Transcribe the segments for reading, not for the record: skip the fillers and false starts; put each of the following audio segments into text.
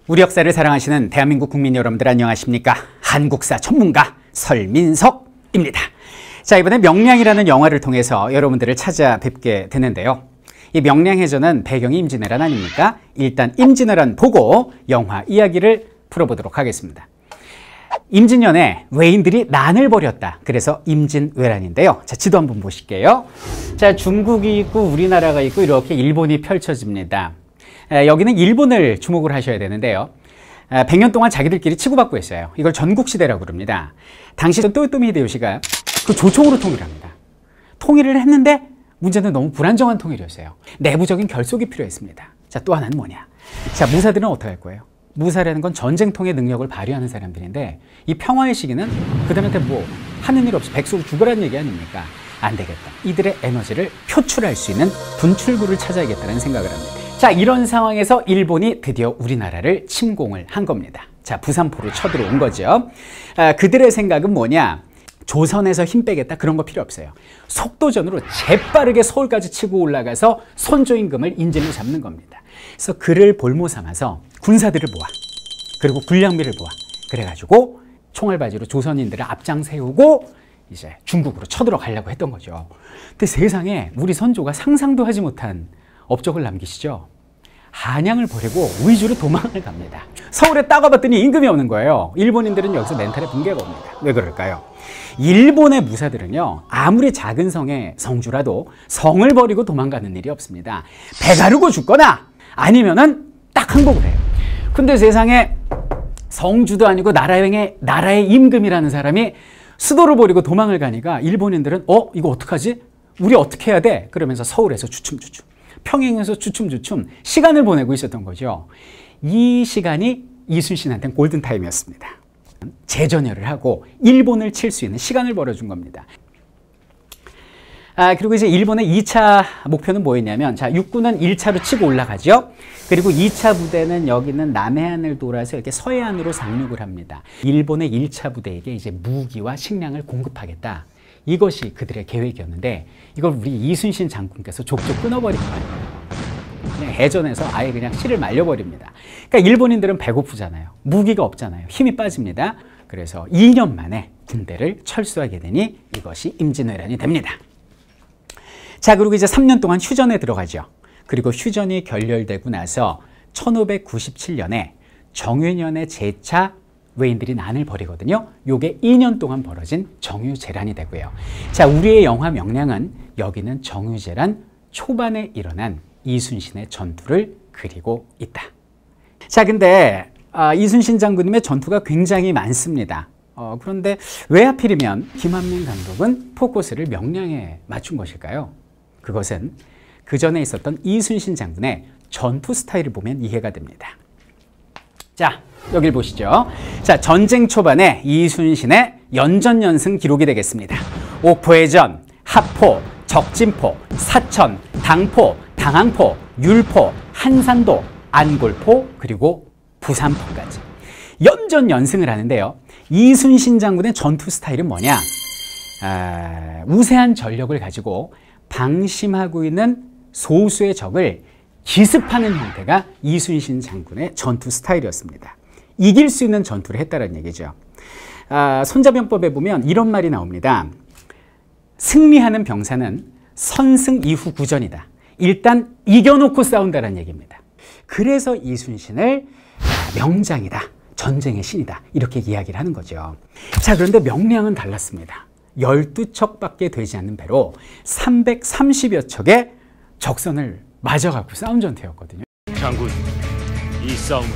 우리 역사를 사랑하시는 대한민국 국민 여러분들 안녕하십니까? 한국사 전문가 설민석입니다. 자, 이번에 명량이라는 영화를 통해서 여러분들을 찾아뵙게 되는데요. 이 명량해전은 배경이 임진왜란 아닙니까? 일단 임진왜란 보고 영화 이야기를 풀어보도록 하겠습니다. 임진년에 외인들이 난을 벌였다. 그래서 임진왜란인데요. 자, 지도 한번 보실게요. 자, 중국이 있고 우리나라가 있고 이렇게 일본이 펼쳐집니다. 여기는 일본을 주목을 하셔야 되는데요. 100년 동안 자기들끼리 치고받고 있어요. 이걸 전국시대라고 그럽니다. 당시 또요토미 히데요시가 그 조총으로 통일합니다. 통일을 했는데 문제는 너무 불안정한 통일이었어요. 내부적인 결속이 필요했습니다. 자, 또 하나는 뭐냐? 자, 무사들은 어떻게 할 거예요? 무사라는 건 전쟁통의 능력을 발휘하는 사람들인데 이 평화의 시기는 그들한테 뭐 하는 일 없이 백수로 죽으라는 얘기 아닙니까? 안 되겠다. 이들의 에너지를 표출할 수 있는 분출구를 찾아야겠다는 생각을 합니다. 자, 이런 상황에서 일본이 드디어 우리나라를 침공을 한 겁니다. 자, 부산포로 쳐들어온 거죠. 그들의 생각은 뭐냐? 조선에서 힘 빼겠다 그런 거 필요 없어요. 속도전으로 재빠르게 서울까지 치고 올라가서 선조임금을 인질로 잡는 겁니다. 그래서 그를 볼모 삼아서 군사들을 모아, 그리고 군량미를 모아, 그래가지고 총알바지로 조선인들을 앞장 세우고 이제 중국으로 쳐들어가려고 했던 거죠. 근데 세상에 우리 선조가 상상도 하지 못한 업적을 남기시죠. 한양을 버리고 위주로 도망을 갑니다. 서울에 딱 와봤더니 임금이 없는 거예요. 일본인들은 여기서 멘탈의 붕괴가 옵니다. 왜 그럴까요? 일본의 무사들은요, 아무리 작은 성의 성주라도 성을 버리고 도망가는 일이 없습니다. 배 가르고 죽거나 아니면은 딱 항복을 해요. 근데 세상에 성주도 아니고 나라의 임금이라는 사람이 수도를 버리고 도망을 가니까 일본인들은 이거 어떡하지? 우리 어떻게 해야 돼? 그러면서 서울에서 주춤주춤, 평양에서 주춤주춤 시간을 보내고 있었던 거죠. 이 시간이 이순신한테는 골든타임이었습니다. 재전열을 하고 일본을 칠 수 있는 시간을 벌어준 겁니다. 그리고 이제 일본의 2차 목표는 뭐였냐면, 자, 육군은 1차로 치고 올라가죠. 그리고 2차 부대는 여기는 남해안을 돌아서 이렇게 서해안으로 상륙을 합니다. 일본의 1차 부대에게 이제 무기와 식량을 공급하겠다. 이것이 그들의 계획이었는데 이걸 우리 이순신 장군께서 족족 끊어버린 거예요. 그냥 해전에서 아예 그냥 씨를 말려버립니다. 그러니까 일본인들은 배고프잖아요. 무기가 없잖아요. 힘이 빠집니다. 그래서 2년 만에 군대를 철수하게 되니 이것이 임진왜란이 됩니다. 자, 그리고 이제 3년 동안 휴전에 들어가죠. 그리고 휴전이 결렬되고 나서 1597년에 정유년의 제차 외인들이 난을 벌이거든요. 요게 2년 동안 벌어진 정유재란이 되고요. 자, 우리의 영화 명량은 여기는 정유재란 초반에 일어난 이순신의 전투를 그리고 있다. 자, 근데 이순신 장군님의 전투가 굉장히 많습니다. 그런데 왜 하필이면 김한민 감독은 포커스를 명량에 맞춘 것일까요? 그것은 그 전에 있었던 이순신 장군의 전투 스타일을 보면 이해가 됩니다. 자, 여길 보시죠. 자, 전쟁 초반에 이순신의 연전연승 기록이 되겠습니다. 옥포해전, 합포, 적진포, 사천, 당포, 당항포, 율포, 한산도, 안골포, 그리고 부산포까지 연전연승을 하는데요. 이순신 장군의 전투 스타일은 뭐냐? 우세한 전력을 가지고 방심하고 있는 소수의 적을 기습하는 형태가 이순신 장군의 전투 스타일이었습니다. 이길 수 있는 전투를 했다는 얘기죠. 손자병법에 보면 이런 말이 나옵니다. 승리하는 병사는 선승 이후 구전이다. 일단 이겨놓고 싸운다는 얘기입니다. 그래서 이순신을 명장이다, 전쟁의 신이다, 이렇게 이야기를 하는 거죠. 자, 그런데 명량은 달랐습니다. 12척밖에 되지 않는 배로 330여 척의 적선을 맞아갖고 싸운 전투였거든요. 장군, 이 싸움은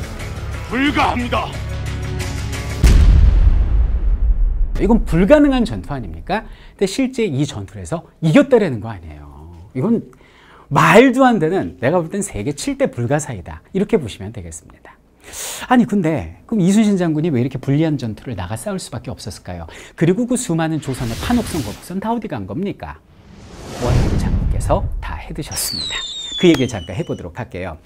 불가합니다. 이건 불가능한 전투 아닙니까? 근데 실제 이 전투에서 이겼다라는 거 아니에요. 이건 말도 안 되는, 내가 볼 땐 세계 7대 불가사이다, 이렇게 보시면 되겠습니다. 아니, 근데 그럼 이순신 장군이 왜 이렇게 불리한 전투를 나가 싸울 수밖에 없었을까요? 그리고 그 수많은 조선의 판옥선, 거북선 다 어디 간 겁니까? 원효 장군께서 다 해드셨습니다. 그 얘기를 잠깐 해보도록 할게요.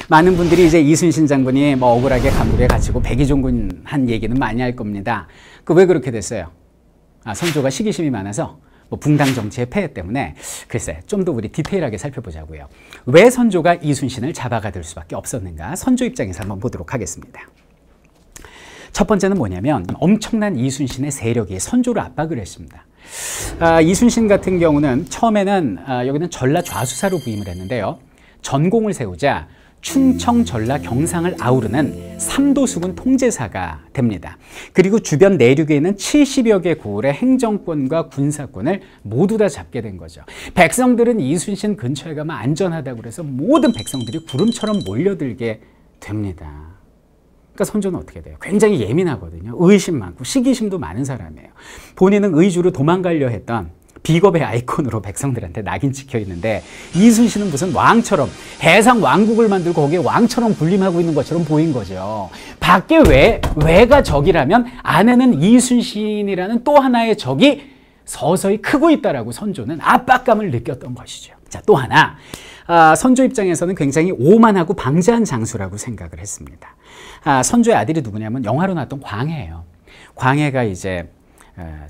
많은 분들이 이제 이순신 장군이 뭐 억울하게 감옥에 갇히고 백의종군 한 얘기는 많이 할 겁니다. 그 왜 그렇게 됐어요? 선조가 시기심이 많아서 뭐 붕당 정치의 폐해 때문에 글쎄 좀 더 우리 디테일하게 살펴보자고요. 왜 선조가 이순신을 잡아가둘 수밖에 없었는가? 선조 입장에서 한번 보도록 하겠습니다. 첫 번째는 뭐냐면 엄청난 이순신의 세력이 선조를 압박을 했습니다. 이순신 같은 경우는 처음에는 여기는 전라 좌수사로 부임을 했는데요. 전공을 세우자 충청, 전라, 경상을 아우르는 삼도수군 통제사가 됩니다. 그리고 주변 내륙에 있는 70여 개 고을의 행정권과 군사권을 모두 다 잡게 된 거죠. 백성들은 이순신 근처에 가면 안전하다고 그래서 모든 백성들이 구름처럼 몰려들게 됩니다. 그러니까 선조는 어떻게 돼요? 굉장히 예민하거든요. 의심 많고 시기심도 많은 사람이에요. 본인은 의주로 도망가려 했던 비겁의 아이콘으로 백성들한테 낙인 찍혀 있는데 이순신은 무슨 왕처럼 해상 왕국을 만들고 거기에 왕처럼 군림하고 있는 것처럼 보인 거죠. 밖에 외가 적이라면 안에는 이순신이라는 또 하나의 적이 서서히 크고 있다라고 선조는 압박감을 느꼈던 것이죠. 자, 또 하나 선조 입장에서는 굉장히 오만하고 방자한 장수라고 생각을 했습니다. 선조의 아들이 누구냐면 영화로 나왔던 광해예요. 광해가 이제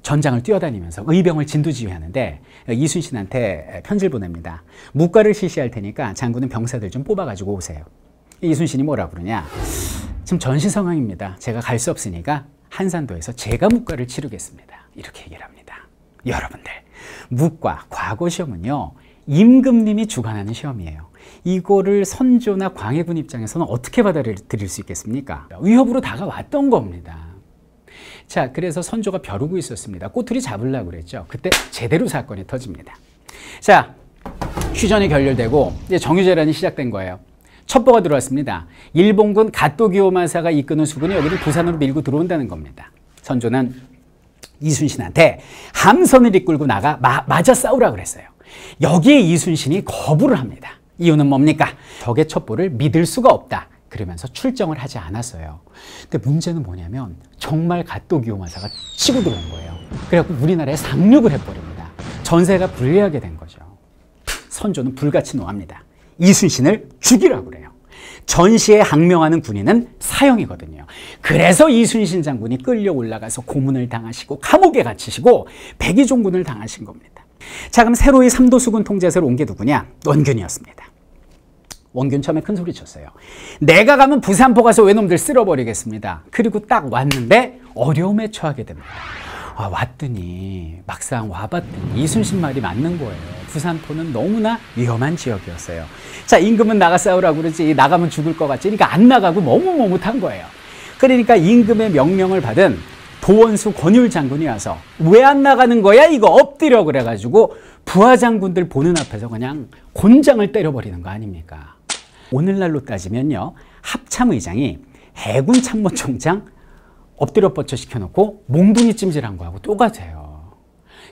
전장을 뛰어다니면서 의병을 진두지휘하는데 이순신한테 편지를 보냅니다. 묵과를 실시할 테니까 장군은 병사들 좀 뽑아가지고 오세요. 이순신이 뭐라 그러냐? 지금 전시 상황입니다. 제가 갈 수 없으니까 한산도에서 제가 묵과를 치르겠습니다. 이렇게 얘기를 합니다. 여러분들, 묵과 과거 시험은요, 임금님이 주관하는 시험이에요. 이거를 선조나 광해군 입장에서는 어떻게 받아들일 수 있겠습니까? 위협으로 다가왔던 겁니다. 자, 그래서 선조가 벼르고 있었습니다. 꼬투리 잡으려고 그랬죠. 그때 제대로 사건이 터집니다. 자, 휴전이 결렬되고 이제 정유재란이 시작된 거예요. 첩보가 들어왔습니다. 일본군 갓도기요마사가 이끄는 수군이 여기를 부산으로 밀고 들어온다는 겁니다. 선조는 이순신한테 함선을 이끌고 나가 맞아 싸우라 그랬어요. 여기에 이순신이 거부를 합니다. 이유는 뭡니까? 적의 첩보를 믿을 수가 없다. 그러면서 출정을 하지 않았어요. 근데 문제는 뭐냐면 정말 갓도기요마사가 치고 들어온 거예요. 그래갖고 우리나라에 상륙을 해버립니다. 전세가 불리하게 된 거죠. 선조는 불같이 노합니다. 이순신을 죽이라고 그래요. 전시에 항명하는 군인은 사형이거든요. 그래서 이순신 장군이 끌려 올라가서 고문을 당하시고 감옥에 갇히시고 백의종군을 당하신 겁니다. 자, 그럼 새로이 삼도수군 통제사로 온 게 누구냐? 원균이었습니다. 원균 처음에 큰 소리 쳤어요. 내가 가면 부산포 가서 외놈들 쓸어버리겠습니다. 그리고 딱 왔는데 어려움에 처하게 됩니다. 왔더니 막상 와봤더니 이순신 말이 맞는 거예요. 부산포는 너무나 위험한 지역이었어요. 자, 임금은 나가 싸우라고 그러지 나가면 죽을 것 같지. 그러니까 안 나가고 머뭇머뭇한 거예요. 그러니까 임금의 명령을 받은 도원수 권율 장군이 와서 왜 안 나가는 거야? 이거 엎드려 그래가지고 부하 장군들 보는 앞에서 그냥 곤장을 때려버리는 거 아닙니까? 오늘날로 따지면요, 합참의장이 해군 참모총장 엎드려 뻗쳐 시켜놓고 몽둥이 찜질한 거하고 똑같아요.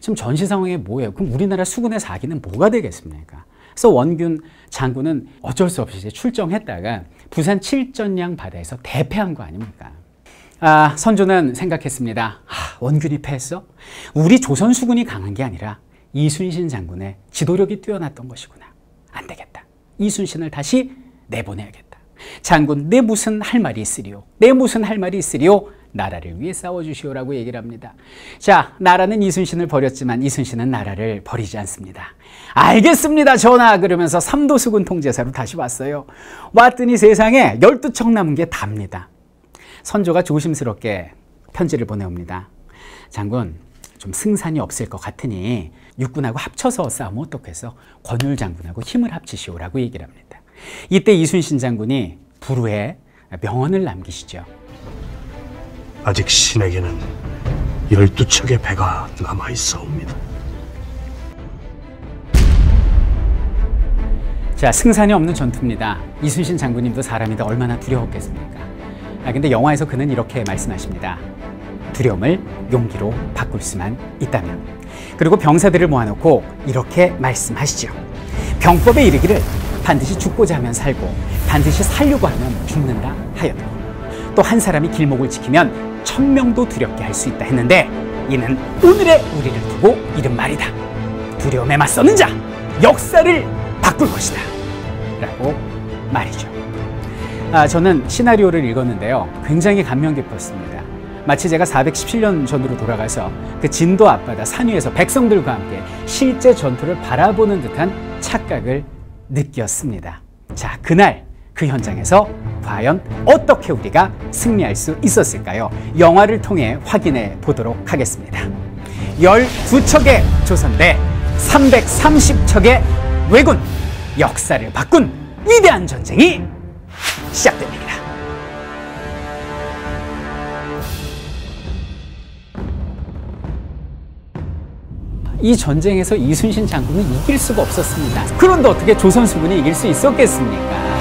지금 전시 상황에 뭐예요? 그럼 우리나라 수군의 사기는 뭐가 되겠습니까? 그래서 원균 장군은 어쩔 수 없이 이제 출정했다가 부산 칠전량 바다에서 대패한 거 아닙니까? 선조는 생각했습니다. 원균이 패했어? 우리 조선 수군이 강한 게 아니라 이순신 장군의 지도력이 뛰어났던 것이구나. 안 되겠다. 이순신을 다시 내보내야겠다. 장군, 내 무슨 할 말이 있으리요? 내 무슨 할 말이 있으리요? 나라를 위해 싸워주시오라고 얘기를 합니다. 자, 나라는 이순신을 버렸지만 이순신은 나라를 버리지 않습니다. 알겠습니다, 전하. 그러면서 삼도수군 통제사로 다시 왔어요. 왔더니 세상에 12척 남은 게 답니다. 선조가 조심스럽게 편지를 보내옵니다. 장군, 좀 승산이 없을 것 같으니 육군하고 합쳐서 싸우면 어떻겠어? 권율 장군하고 힘을 합치시오라고 얘기를 합니다. 이때 이순신 장군이 불후에 명언을 남기시죠. 아직 신에게는 12척의 배가 남아있사옵니다. 자, 승산이 없는 전투입니다. 이순신 장군님도 사람이다 얼마나 두려웠겠습니까? 근데 영화에서 그는 이렇게 말씀하십니다. 두려움을 용기로 바꿀 수만 있다면. 그리고 병사들을 모아놓고 이렇게 말씀하시죠. 병법에 이르기를 반드시 죽고자 하면 살고 반드시 살려고 하면 죽는다 하여도 또 한 사람이 길목을 지키면 1000명도 두렵게 할 수 있다 했는데 이는 오늘의 우리를 두고 이른 말이다. 두려움에 맞서는 자 역사를 바꿀 것이다 라고 말이죠. 저는 시나리오를 읽었는데요, 굉장히 감명 깊었습니다. 마치 제가 417년 전으로 돌아가서 그 진도 앞바다 산 위에서 백성들과 함께 실제 전투를 바라보는 듯한 착각을 느꼈습니다. 자, 그날 그 현장에서 과연 어떻게 우리가 승리할 수 있었을까요? 영화를 통해 확인해 보도록 하겠습니다. 12척의 조선대, 330척의 왜군, 역사를 바꾼 위대한 전쟁이 시작됩니다. 이 전쟁에서 이순신 장군은 이길 수가 없었습니다. 그런데 어떻게 조선 수군이 이길 수 있었겠습니까?